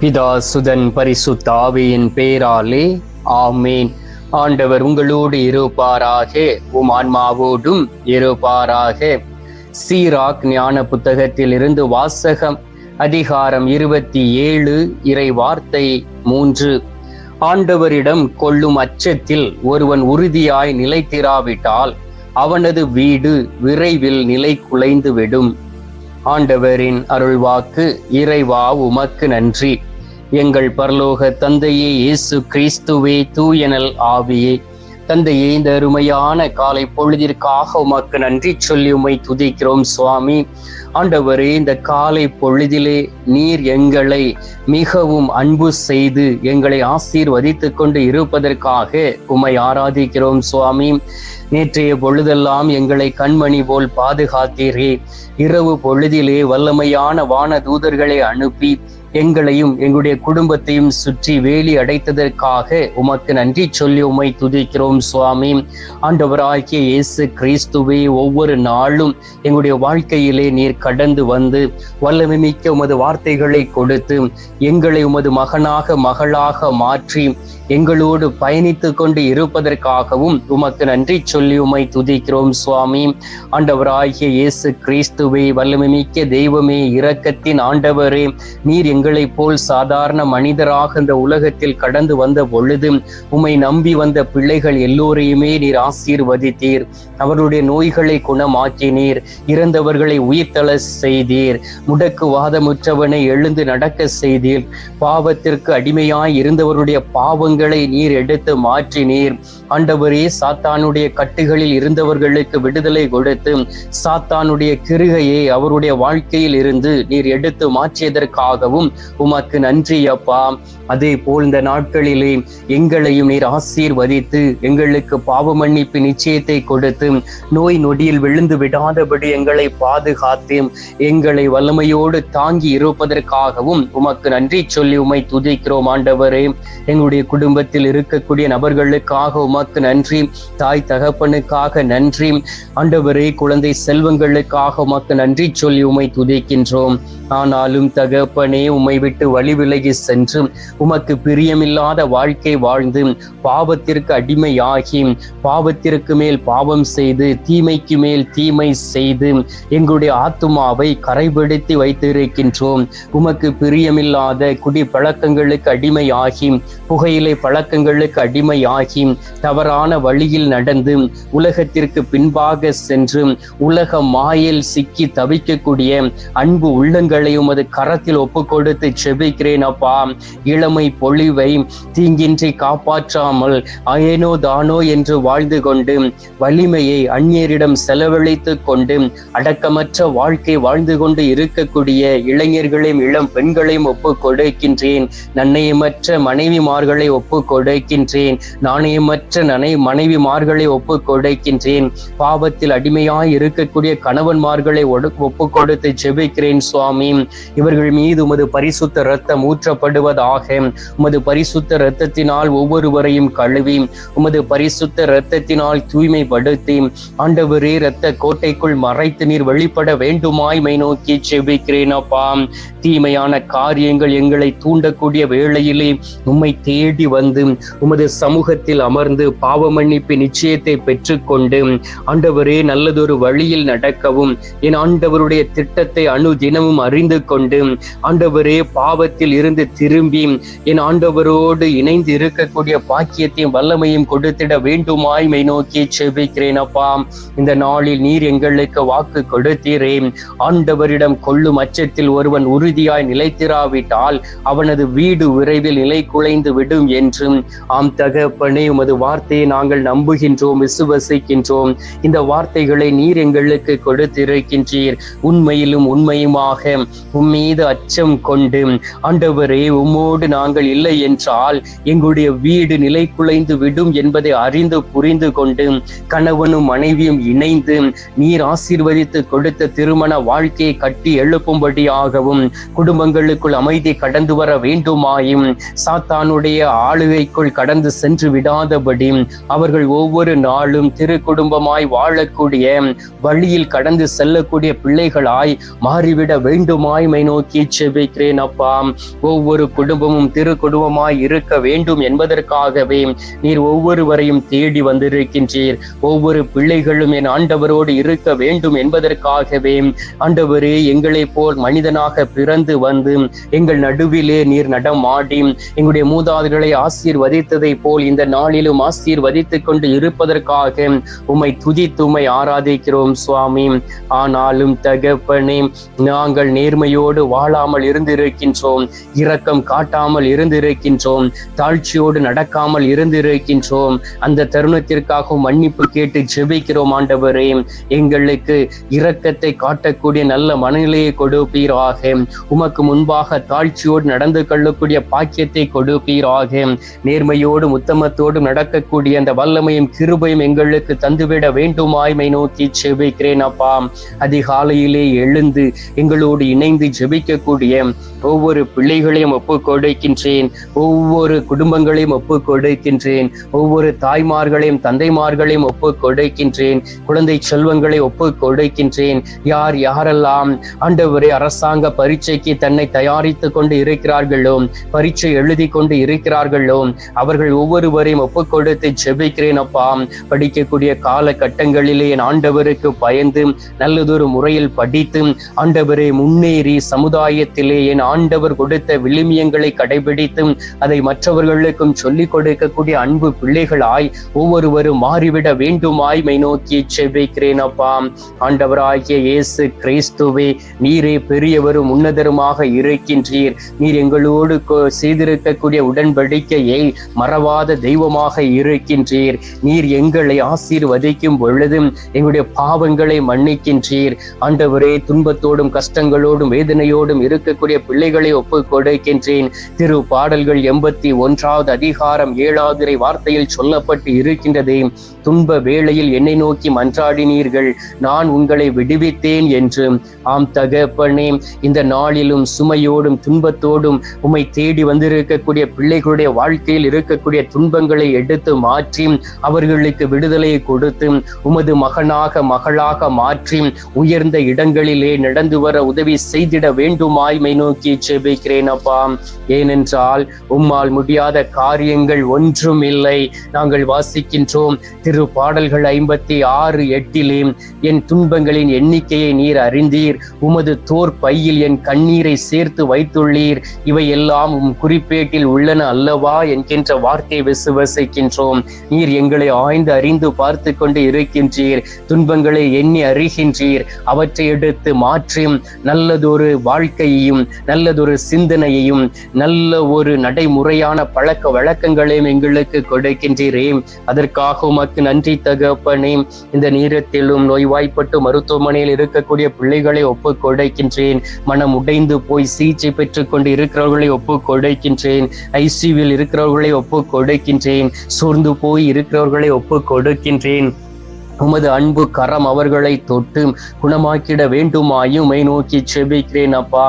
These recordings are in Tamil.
பிதா சுதன் பரிசுத்த ஆவியின் பேராலே ஆமேன். ஆண்டவர் உங்களோடு இருப்பாராக, உம் ஆன்மாவோடும் இருப்பாராக. சீராக் ஞான புத்தகத்தில் இருந்து வாசகம். அதிகாரம் 27, இறை வார்த்தை 3. ஆண்டவரிடம் கொள்ளும் அச்சத்தில் ஒருவன் உறுதியாய் நிலைத்திராவிட்டால் அவனது வீடு விரைவில் நிலை குலைந்து விடும். ஆண்டவரின் அருள்வாக்கு. இறைவா உமக்கு நன்றி. எங்கள் பரலோக தந்தையே, இயேசு கிறிஸ்துவே, தூயனல் ஆவியே, தந்தையே, இந்த அருமையான காலை பொழுதிற்காக உமக்கு நன்றி சொல்லி உம்மை துதிக்கிறோம் சுவாமி. ஆண்டவரே, இந்த காலை பொழுதிலே நீர் எங்களை மிகவும் அன்பு செய்து எங்களை ஆசீர்வதித்து கொண்டு இருப்பதற்காக உம்மை ஆராதிக்கிறோம் சுவாமி. நேற்றைய பொழுதெல்லாம் எங்களை கண்மணி போல் பாதுகாத்தீரே. இரவு பொழுதிலே வல்லமையான வான தூதர்களை அனுப்பி எங்களையும் எங்களுடைய குடும்பத்தையும் சுற்றி வேலி அடைத்ததற்காக உமக்கு நன்றி சொல்லி உம்மை துதிக்கிறோம் சுவாமி. ஆண்டவராகிய இயேசு கிறிஸ்துவே, ஒவ்வொரு நாளும் எங்களுடைய வாழ்க்கையிலே நீர் கடந்து வந்து வல்லமை மிக்க உமது வார்த்தைகளை கொடுத்து எங்களை உமது மகனாக மகளாக மாற்றி எங்களோடு பயணித்து கொண்டு இருப்பதற்காகவும் உமக்கு நன்றி சொல்லி உம்மை துதிக்கிறோம் சுவாமி. ஆண்டவராகிய இயேசு கிறிஸ்துவே, வல்லமை மிக்க தெய்வமே, இரக்கத்தின் ஆண்டவரே, நீர் எங்களை போல் சாதாரண மனிதராக இந்த உலகத்தில் கடந்து வந்த பொழுது உம்மை நம்பி வந்த பிள்ளைகள் எல்லோரையுமே நீர் ஆசீர்வதித்தீர். அவர்களுடைய நோய்களை குணமாக்கினீர். இறந்தவர்களை உயிர்த்தெழ செய்தீர். முடக்குவாதமுற்றவனை எழுந்து நடக்க செய்தீர். பாவத்திற்கு அடிமையாய் இருந்தவருடைய பாவங்களை நீர் எடுத்து மாற்றினீர். ஆண்டவரே, சாத்தானுடைய கட்டுகளில் இருந்தவர்களுக்கு விடுதலை கொடுத்து சாத்தானுடைய கிருகையை அவருடைய வாழ்க்கையில் இருந்து நீர் எடுத்து மாற்றியதற்காகவும் உமக்கு நன்றி அப்பா. அதே போல் இந்த நாட்களிலே எங்களையும் நீர் ஆசீர்வதித்து எங்களுக்கு பாவ மன்னிப்பு நிச்சயத்தை கொடுத்து நோய் நொடியில் விழுந்து விடாதபடி எங்களை பாதுகாத்து எங்களை வல்லமையோடு தாங்கி இருப்பதற்காகவும் உமக்கு நன்றி சொல்லி உம்மை துதிக்கிறோம் ஆண்டவரே. எங்களுடைய குடும்பத்தில் இருக்கக்கூடிய நபர்களுக்காக உமக்கு நன்றி. தாய் தகப்பனுக்காக நன்றி ஆண்டவரே. குழந்தை செல்வங்களுக்காக உமக்கு நன்றி சொல்லி உம்மை துதிக்கின்றோம். ஆனாலும் தகப்பனே, உம்மை விட்டு வழி விலகி சென்று உமக்கு பிரியமில்லாத வாழ்க்கை வாழ்ந்து பாவத்திற்கு அடிமையாகி பாவத்திற்கு மேல் பாவம் செய்து தீமைக்கு மேல் தீமை செய்து எங்களுடைய ஆத்துமாவை கரைபடுத்தி வைத்திருக்கின்றோம். உமக்கு பிரியமில்லாத குடி பழக்கங்களுக்கு அடிமையாகி புகையிலை பழக்கங்களுக்கு அடிமையாகி தவறான வழியில் நடந்து உலகத்திற்கு பின்பாக சென்று உலக மாயில் சிக்கி தவிக்கக்கூடிய அன்பு உள்ளங்களை உமது கரத்தில் ஒப்பு கொடுத்து செபிக்கிறேன் அப்பா. இளமை பொழிவை தீங்கின்றி காப்பாற்றாமல் ஏனோ தானோ என்று வாழ்ந்து கொண்டு வலிமையை அந்நியரிடம் செலவழித்து கொண்டு அடக்கமற்ற வாழ்க்கை வாழ்ந்து கொண்டு இருக்கக்கூடிய இளைஞர்களையும் இளம் பெண்களையும் ஒப்பு கொடுக்கின்றேன். நன்னயமற்ற மனைவிமார்களை ஒப்பு கொடுக்கின்றேன். நாணயமற்ற மனைவிமார்களை ஒப்பு கொடுக்கின்றேன். பாவத்தில் அடிமையாய் இருக்கக்கூடிய கணவன்மார்களை ஒப்பு கொடுத்து ஜெபிக்கிறேன் சுவாமி. இவர்கள் மீது உமது பரிசுத்த இரத்தம் ஊற்றப்படுவதாக. உமது பரிசுத்த இரத்தத்தினால் ஒவ்வொருவரையும் கழுவி உமது பரிசுத்த இரத்தத்தினால் தூய்மைப்படுத்தி ஆண்டவரே, இரத்த கோட்டைக்குள் மறைத்து நீர் வெளிப்பட வேண்டுமாய் மை நோக்கி செபிக்கிறேன் அப்பா. தீமையான காரியங்கள் எங்களை தூண்டக்கூடிய வேளையிலே உம்மை தேடி வந்து உமது சமூகத்தில் அமர்ந்து பாவ மன்னிப்பு நிச்சயத்தை பெற்றுக்கொண்டு ஆண்டவரே, நல்லதொரு வழியில் நடக்கவும் என் ஆண்டவருடைய திட்டத்தை அனுதினமும் அறிந்து கொண்டு ஆண்டவரே, பாவத்தில் இருந்து திரும்பி என் ஆண்டவரோடு இணைந்து இருக்கக்கூடிய பாக்கியத்தையும் வல்லமையும் கொடுத்திட வேண்டுமாய் மை நோக்கி செபிக்கிறேன் அப்பா. இந்த நாளில் நீர் எங்களுக்கு வாக்கு கொடுத்தீரே. ஆண்டவரிடம் கொள்ளும் அச்சத்தில் ஒருவன் உறுதியாய் நிலைத்திராவிட்டால் அவனது வீடு விரைவில் நிலை குலைந்து விடும் என்றும். ஆம் தகப்பனே, உமது வார்த்தையை நாங்கள் நம்புகின்றோம், விசுவசிக்கின்றோம். இந்த வார்த்தைகளை நீர் எங்களுக்கு கொடுத்திருக்கின்றீர். உண்மையிலும் உண்மையுமாக உம்மீது அச்சம் கொண்டு ஆண்டவரே, உம்மோடு நாங்கள் இல்லை என்றால் எங்களுடைய வீடு நிலை குலைந்து விடும் என்பதை அறிந்து புரிந்து கொண்டு கணவனும் மனைவியும் இணைந்து நீர் ஆசீர்வதித்து கொடுத்த திருமண வாழ்க்கையை கட்டி எழுப்பும்படியாகவும் குடும்பங்களுக்குள் அமைதி கடந்து வர வேண்டுமாயும் சாத்தானுடைய ஆளுகைக்குள் கடந்து சென்று விடாதபடி அவர்கள் ஒவ்வொரு நாளும் திரு குடும்பமாய் வாழக்கூடிய வழியில் கடந்து செல்லக்கூடிய பிள்ளைகளாய் மாறிவிட வேண்டும் வேண்டுமாய் மை நோக்கி செபிக்கிறேன் அப்பா. ஒவ்வொரு குடும்பமும் திரு குடும்பமாய் இருக்க வேண்டும் என்பதற்காகவே நீர் ஒவ்வொருவரையும் தேடி வந்திருக்கின்றீர். ஒவ்வொரு பிள்ளைகளும் என் ஆண்டவரோடு இருக்க வேண்டும் என்பதற்காகவே ஆண்டவரே எங்களை போல் மனிதனாக பிறந்து வந்து எங்கள் நடுவிலே நீர் நடமாடி எங்களுடைய மூதாதையர்களை ஆசீர்வதித்ததை போல் இந்த நாளிலும் ஆசீர்வதித்துக் கொண்டு இருப்பதற்காக உம்மை துதித்து உம்மை ஆராதிக்கிறோம் சுவாமி. ஆனாலும் தகப்பனே, நாங்கள் நேர்மையோடு வாழாமல் இருந்திருக்கின்றோம், இரக்கம் காட்டாமல் இருந்திருக்கின்றோம், தாழ்ச்சியோடு நடக்காமல் இருந்திருக்கின்றோம். அந்த தருணத்திற்காக மன்னிப்பு கேட்டு ஜெபிக்கிறோம் ஆண்டவரே. எங்களுக்கு இரக்கத்தை காட்டக்கூடிய நல்ல மனநிலையை கொடுப்பீராக. உமக்கு முன்பாக தாழ்ச்சியோடு நடந்து கொள்ளக்கூடிய பாக்கியத்தை கொடுப்பீராக. நேர்மையோடும் உத்தமத்தோடு நடக்கக்கூடிய அந்த வல்லமையும் கிருபையும் எங்களுக்கு தந்துவிட வேண்டுமாய் மை நோக்கி ஜெபிக்கிறேன் அப்பா. அதிகாலையிலே எழுந்து எங்களோடு இணைந்து ஜெபிக்கக்கூடிய ஒவ்வொரு பிள்ளைகளையும் ஒப்புக் கொடுக்கின்றேன், ஒவ்வொரு குடும்பங்களையும் ஒப்புக் கொடுக்கின்றேன், ஒவ்வொரு தாய்மார்களையும் தந்தைமார்களையும் ஒப்புக் கொடுக்கின்றேன், குழந்தை செல்வங்களை ஒப்புக் கொடுக்கின்றேன். யார் யாரெல்லாம் ஆண்டவரே அரசாங்க பரீட்சைக்கு தன்னை தயாரித்து கொண்டு இருக்கிறார்களோ, பரீட்சை எழுதி கொண்டு இருக்கிறார்களோ, அவர்கள் ஒவ்வொருவரையும் ஒப்புக் கொடுத்து ஜெபிக்கிறேன் அப்பா. படிக்கக்கூடிய காலகட்டங்களிலே என் ஆண்டவருக்கு பயந்து நல்லதொரு முறையில் படித்து ஆண்டவரை முன்னேறி சமுதாயத்திலே என் ஆண்டவர் கொடுத்த விழுமியங்களை கடைபிடித்து அதை மற்றவர்களுக்கும் சொல்லிக் கொடுக்கக்கூடிய அன்பு பிள்ளைகளாய் ஒவ்வொருவரும் மாறிவிட வேண்டுமாய் மை நோக்கி ஜெபிக்கிறேன் அப்பா. ஆண்டவராகிய இயேசு கிறிஸ்துவே, நீரே பெரியவரும் உன்னதருமாக இருக்கின்றீர். நீர் எங்களோடு செய்திருக்கக்கூடிய உடன்படிக்கையை மறவாத தெய்வமாக இருக்கின்றீர். நீர் எங்களை ஆசீர்வதிக்கும் பொழுதும் எங்களுடைய பாவங்களை மன்னிக்கின்றீர். ஆண்டவரே, துன்பத்தோடும் கஷ்டங்களோடும் வேதனையோடும் இருக்கக்கூடிய பிள்ளைகளை ஒப்புக் கொடுக்கின்றேன். திரு பாடல்கள் 81வது அதிகாரம் 7வது வார்த்தையில் சொல்லப்பட்டு இருக்கின்றது, துன்ப வேளையில் என்னை நோக்கி மன்றாடினீர்கள், நான் உங்களை விடுவித்தேன் என்று. ஆம் தகப்பனே, இந்த நாளிலும் சுமையோடும் துன்பத்தோடும் உம்மை தேடி வந்திருக்கக்கூடிய பிள்ளைகளுடைய வாழ்க்கையில் இருக்கக்கூடிய துன்பங்களை எடுத்து மாற்றி அவர்களுக்கு விடுதலையை கொடுத்து உமது மகனாக மகளாக மாற்றி உயர்ந்த இடங்களிலே நடந்து வர உதவி செய்திட வேண்டுமாய் மை நோக்கி ஜெபிக்கிறேன் அப்பா. ஏனென்றால் உம்மால் முடியாத காரியங்கள் ஒன்றும் இல்லை. நாங்கள் வாசிக்கின்றோம் திரு பாடல்கள் 56:8 என் துன்பங்களின் எண்ணிக்கையை நீர் அறிந்தீர், உமது தோர் பையில் என் கண்ணீரை சேர்த்து வைத்துள்ளீர், இவை எல்லாம் உம் குறிப்பேட்டில் உள்ளன அல்லவா என்கின்ற வார்த்தை விசுவசிக்கின்றோம். நீர் எங்களை ஆய்ந்து அறிந்து பார்த்து கொண்டு இருக்கின்றீர், துன்பங்களை எண்ணி அறிகின்றீர், அவற்றை எடுத்து மாற்றி நல்லதொரு வாழ்க்கையையும் நல்லதொரு சிந்தனையையும் நல்ல ஒரு நடைமுறையான பழக்க வழக்கங்களையும் எங்களுக்கு கொடுக்கின்றீரே. அதற்காக உமக்கு நன்றி தகப்பனே. இந்த நேரத்திலும் நோய்வாய்ப்பட்டு மருத்துவமனையில் இருக்கக்கூடிய பிள்ளைகளை ஒப்புக் கொடுக்கின்றேன். மனம் உடைந்து போய் சிகிச்சை பெற்றுக் கொண்டு இருக்கிறவர்களை ஒப்புக் கொடுக்கின்றேன். ஐசியூவில் இருக்கிறவர்களை ஒப்புக் கொடுக்கின்றேன். சோர்ந்து போய் இருக்கிறவர்களை ஒப்புக் கொடுக்கின்றேன். உமது அன்பு கரம் அவர்களை தொட்டு குணமாக்கிட வேண்டுமாயும் மை நோக்கி செபிக்கிறேன் அப்பா.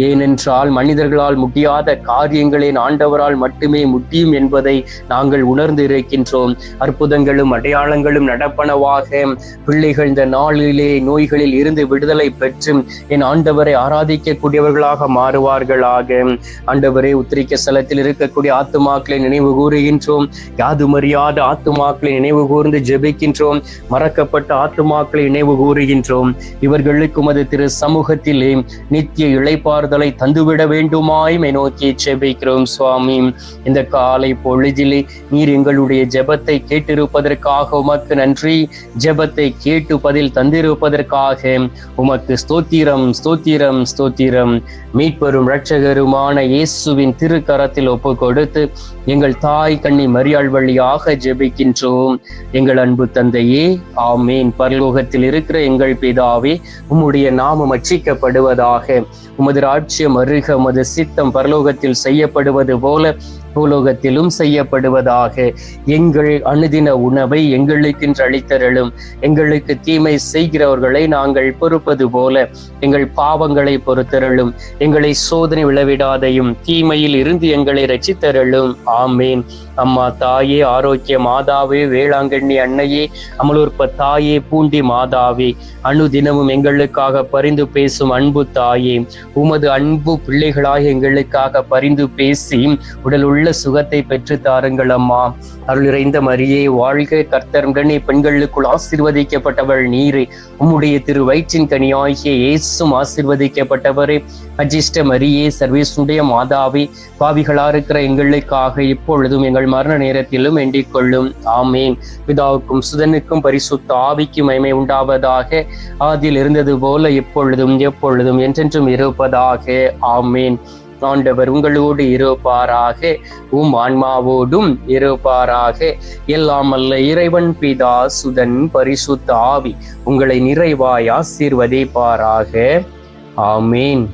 ஏனென்றால் மனிதர்களால் முடியாத காரியங்களை ஆண்டவரால் மட்டுமே முடியும் என்பதை நாங்கள் உணர்ந்து இருக்கின்றோம். அற்புதங்களும் அடையாளங்களும் நடப்பனவாக பிள்ளைகள் இந்த நாளிலே நோய்களில் இருந்து விடுதலை பெற்று என் ஆண்டவரை ஆராதிக்கக்கூடியவர்களாக மாறுவார்களாக. ஆண்டவரே, உத்திரிக்க ஸ்தலத்தில் இருக்கக்கூடிய ஆத்துமாக்களை நினைவு கூறுகின்றோம். யாதுமறியாத ஆத்துமாக்களை நினைவு கூர்ந்து ஜெபிக்கின்றோம். மறக்கப்பட்ட ஆத்துமாக்களை நினைவு கூறுகின்றோம். இவர்களுக்கு உமது திரு சமூகத்திலே நித்திய இளைப்பாறுதலை தந்துவிட வேண்டுமாய் மை நோக்கி ஜெபிக்கிறோம் சுவாமி. இந்த காலை பொழுதிலே நீர் எங்களுடைய ஜெபத்தை கேட்டிருப்பதற்காக உமக்கு நன்றி. ஜெபத்தை கேட்டு பதில் தந்திருப்பதற்காக உமக்கு ஸ்தோத்திரம் ஸ்தோத்திரம் ஸ்தோத்திரம். மீட்பெரும் இரட்சகருமான இயேசுவின் திருக்கரத்தில் ஒப்பு கொடுத்து எங்கள் தாய் கன்னி மரியாள் வழியாக ஜெபிக்கின்றோம். எங்கள் அன்பு தந்தையே, ஆமேன். பரலோகத்தில் இருக்கிற எங்கள் பிதாவே, உம்முடைய நாமம் அர்ச்சிக்கப்படுவதாக. உமது ராஜ்யம் அருக, உமது சித்தம் பரலோகத்தில் செய்யப்படுவது போல பூலோகத்திலும் செய்யப்படுவதாக. எங்கள் அனுதின உணவை எங்களுக்கென்று அளித்தருளும். எங்களுக்கு தீமை செய்கிறவர்களை நாங்கள் பொறுப்பது போல எங்கள் பாவங்களை பொறுத்தருளும். எங்களை சோதனை விளைவிடாதையும் தீமையில் இருந்து எங்களை ரட்சித்தருளும். ஆமேன். அம்மா தாயே, ஆரோக்கிய மாதாவே, வேளாங்கண்ணி அன்னையே, அமலூர்ப்ப தாயே, பூண்டி மாதாவே, அனுதினமும் எங்களுக்காக பரிந்து பேசும் அன்பு தாயே, உமது அன்பு பிள்ளைகளாக எங்களுக்காக பரிந்து பேசி உடல் உள்ள சுகத்தை பெற்று தாருங்கள் அம்மா. அருள் நிறைந்த மரியே வாழ்க, கர்த்தருடனே பெண்களுக்குள் ஆசீர்வதிக்கப்பட்டவள் நீரே, உம்முடைய திரு வயிற்றின் கனியாகிய இயேசுவும் ஆசீர்வதிக்கப்பட்டவரே. அஜிஷ்ட மரியே, சர்வேசுடைய மாதாவே, பாவிகளா இருக்கிற எங்களுக்காக இப்பொழுதும் எங்கள் மரண நேரத்திலும் வேண்டிக் கொள்ளும். ஆமேன். பிதாவுக்கும் சுதனுக்கும் பரிசுத்த ஆவிக்கும் மகிமை உண்டாவதாக. ஆதியில் இருந்தது போல இப்பொழுதும் எப்பொழுதும் என்றென்றும் இருப்பதாக. ஆமேன். ஆண்டவர் உங்களோடு இருப்பாராக, உம் ஆன்மாவோடும் இருப்பாராக. எல்லாம் அல்ல இறைவன் பிதா, சுதன், பரிசுத்த ஆவி உங்களை நிறைவாய் ஆசீர்வதிப்பாராக. ஆமேன்.